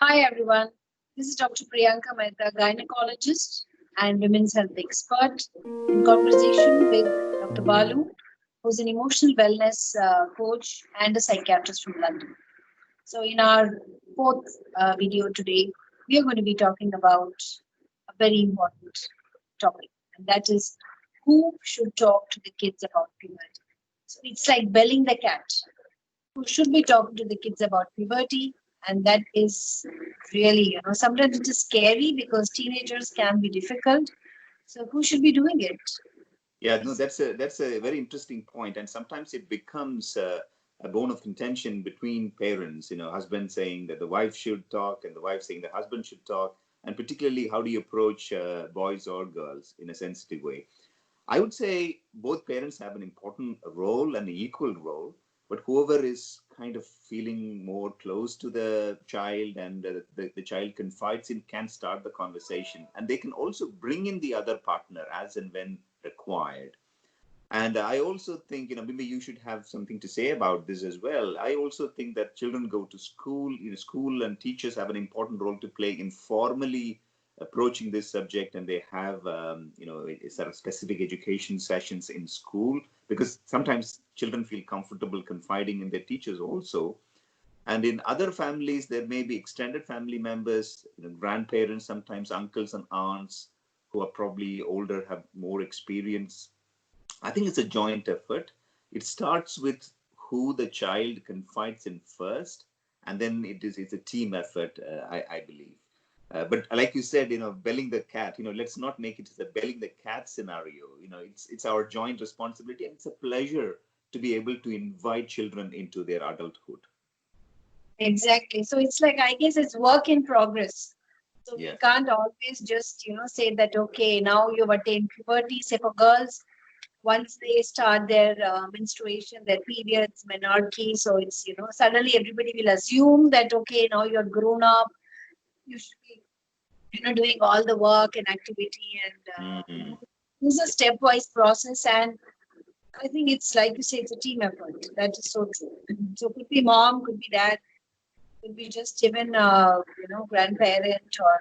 Hi everyone, this is Dr. Priyanka Mehta, gynecologist and women's health expert, in conversation with Dr. Balu, who's an emotional wellness coach and a psychiatrist from London. So, in our fourth video today, we are going to be talking about a very important topic, and that is who should talk to the kids about puberty. So, it's like belling the cat. Who should be talking to the kids about puberty? And that is really, sometimes it is scary because teenagers can be difficult. So, who should be doing it? Yeah, no, that's a very interesting point, and sometimes it becomes a bone of contention between parents. Husband saying that the wife should talk, and the wife saying the husband should talk, and particularly how do you approach boys or girls in a sensitive way? I would say both parents have an important role and an equal role, but whoever is kind of feeling more close to the child and the child confides in can start the conversation. And they can also bring in the other partner as and when required. And I also think, maybe you should have something to say about this as well. I also think that children go to school, school and teachers have an important role to play in formally approaching this subject, and they have, sort of specific education sessions in school, because sometimes children feel comfortable confiding in their teachers also. And in other families, there may be extended family members, grandparents, sometimes uncles and aunts who are probably older, have more experience. I think it's a joint effort. It starts with who the child confides in first, and then it's a team effort. I believe. But like you said, belling the cat. Let's not make it as a belling the cat scenario. It's our joint responsibility, and it's a pleasure to be able to invite children into their adulthood. Exactly. So, it's like, I guess it's work in progress. So, we Yeah. can't always just, say that, okay, now you've attained puberty. Say for girls, once they start their menstruation, their periods, menarche, so it's, suddenly everybody will assume that, okay, now you're grown up, you should be, doing all the work and activity. And, Mhm. this is a stepwise process. And I think it's like you say, it's a team effort. That is so true. So, could be mom, could be dad, could be just even, grandparent, or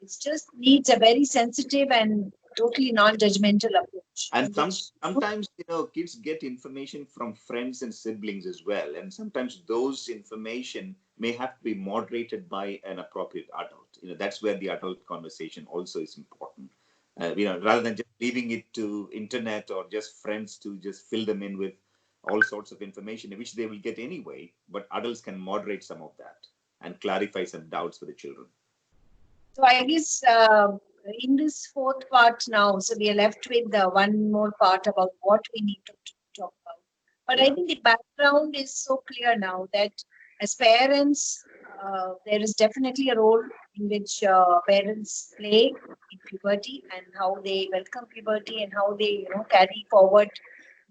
it just needs a very sensitive and totally non-judgmental approach And in which sometimes kids get information from friends and siblings as well, and sometimes those information may have to be moderated by an appropriate adult. That's where the adult conversation also is important. Rather than just leaving it to internet or just friends to just fill them in with all sorts of information, which they will get anyway. But adults can moderate some of that and clarify some doubts for the children. So I guess in this fourth part now, so we are left with one more part about what we need to talk about. But I Yeah. think the background is so clear now that as parents, there is definitely a role in which parents play in puberty, and how they welcome puberty, and how they carry forward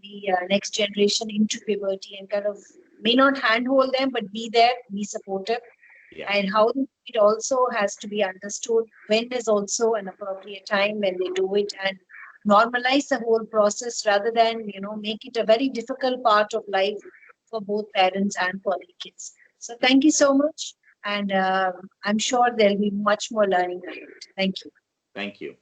the next generation into puberty, and kind of may not handhold them but be there, be supportive, Yeah. and how it also has to be understood when is also an appropriate time when they do it, and normalize the whole process rather than make it a very difficult part of life for both parents and for the kids. So thank you so much, and I'm sure there'll be much more learning ahead. Thank you. Thank you.